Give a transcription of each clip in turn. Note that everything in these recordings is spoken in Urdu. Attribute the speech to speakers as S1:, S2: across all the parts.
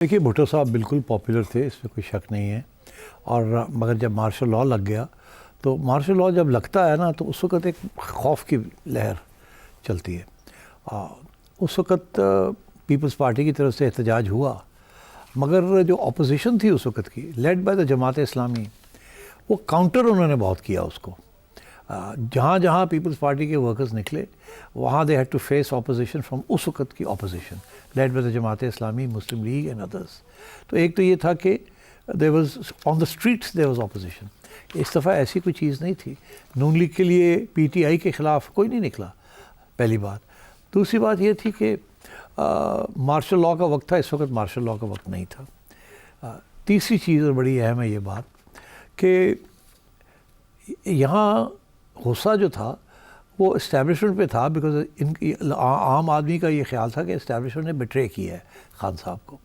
S1: دیکھیے بھٹو صاحب بالکل پاپولر تھے، اس میں کوئی شک نہیں ہے، اور مگر جب مارشل لاء لگ گیا تو مارشل لاء جب لگتا ہے نا تو اس وقت ایک خوف کی لہر چلتی ہے۔ اس وقت پیپلز پارٹی کی طرف سے احتجاج ہوا، مگر جو اپوزیشن تھی اس وقت کی led by the Jamaat Islami, وہ کاؤنٹر انہوں نے بہت کیا اس کو۔ جہاں جہاں پیپلز پارٹی کے ورکرز نکلے وہاں they had to face opposition from اس وقت کی opposition led by the Jamaat Islami, Muslim league and others. تو ایک تو یہ تھا کہ there was on the streets there was opposition. اس دفعہ ایسی کوئی چیز نہیں تھی، نون لیگ کے لیے پی ٹی آئی کے خلاف کوئی نہیں نکلا، پہلی بات۔ دوسری بات یہ تھی کہ مارشل لاء کا وقت تھا، اس وقت مارشل لاء کا وقت نہیں تھا۔ تیسری چیز اور بڑی اہم ہے یہ بات کہ یہاں غصہ جو تھا وہ اسٹیبلشمنٹ پہ تھا، بیکاز عام آدمی کا یہ خیال تھا کہ اسٹیبلشمنٹ نے بٹرے کیا ہے خان صاحب کو۔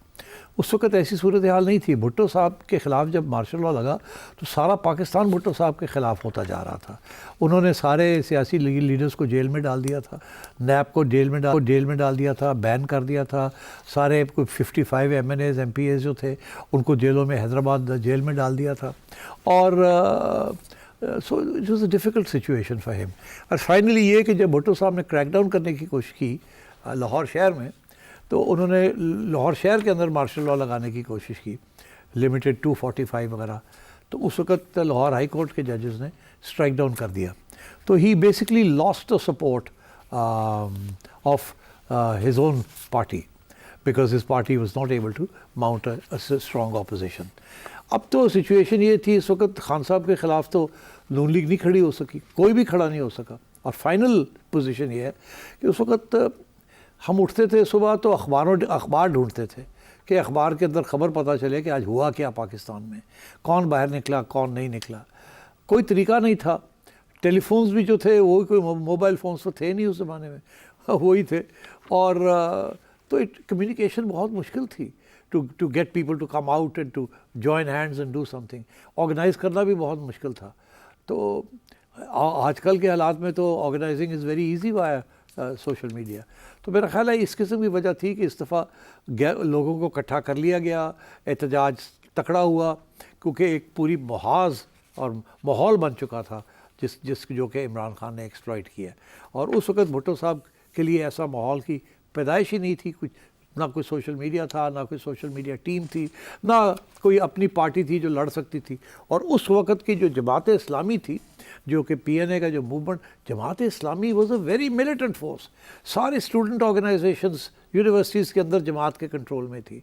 S1: اس وقت ایسی صورتحال نہیں تھی۔ بھٹو صاحب کے خلاف جب مارشل لاء لگا تو سارا پاکستان بھٹو صاحب کے خلاف ہوتا جا رہا تھا۔ انہوں نے سارے سیاسی لیڈرز کو جیل میں ڈال دیا تھا، نیب کو جیل میں ڈال دیا تھا، بین کر دیا تھا۔ سارے کوئی 55 M N As M P As جو تھے ان کو جیلوں میں حیدرآباد جیل میں ڈال دیا تھا، اور so it was a difficult situation for ہم۔ اور فائنلی یہ کہ جب بھٹو صاحب نے کریک ڈاؤن کرنے کی کوشش کی لاہور شہر میں، تو انہوں نے لاہور شہر کے اندر مارشل لاء لگانے کی کوشش کی، لمیٹڈ 245 وغیرہ، تو اس وقت لاہور ہائی کورٹ کے ججز نے اسٹرائک ڈاؤن کر دیا۔ تو he basically lost the support of his own party, because his party was not able to mount a strong opposition. اب تو سچویشن یہ تھی اس وقت خان صاحب کے خلاف تو نون لیگ نہیں کھڑی ہو سکی، کوئی بھی کھڑا نہیں ہو سکا، اور فائنل پوزیشن یہ ہے کہ اس وقت ہم اٹھتے تھے صبح تو اخبار ڈھونڈتے تھے کہ اخبار کے اندر خبر پتہ چلے کہ آج ہوا کیا پاکستان میں، کون باہر نکلا کون نہیں نکلا۔ کوئی طریقہ نہیں تھا، ٹیلی فونز بھی جو تھے وہی، کوئی موبائل فونز تو تھے نہیں اس زمانے میں، وہی تھے، اور تو کمیونیکیشن بہت مشکل تھی to get people to come out and to join hands and do something. Organise کرنا بھی بہت مشکل تھا۔ تو آج کل کے حالات میں تو organising is very easy via social media. تو میرا خیال ہے اس قسم کی وجہ تھی کہ اس دفعہ لوگوں کو اکٹھا کر لیا گیا، احتجاج تکڑا ہوا، کیونکہ ایک پوری محاذ اور ماحول بن چکا تھا جس جو کہ عمران خان نے ایکسپلائٹ کیا، اور اس وقت بھٹو صاحب کے لیے ایسا ماحول کی پیدائش ہی نہیں تھی، کچھ نہ کوئی سوشل میڈیا تھا، نہ کوئی سوشل میڈیا ٹیم تھی، نہ کوئی اپنی پارٹی تھی جو لڑ سکتی تھی۔ اور اس وقت کی جو جماعت اسلامی تھی، جو کہ پی این اے کا جو movement, Jamaat Islami was a very militant force, سارے اسٹوڈنٹ آرگنائزیشنز یونیورسٹیز کے اندر جماعت کے کنٹرول میں تھی۔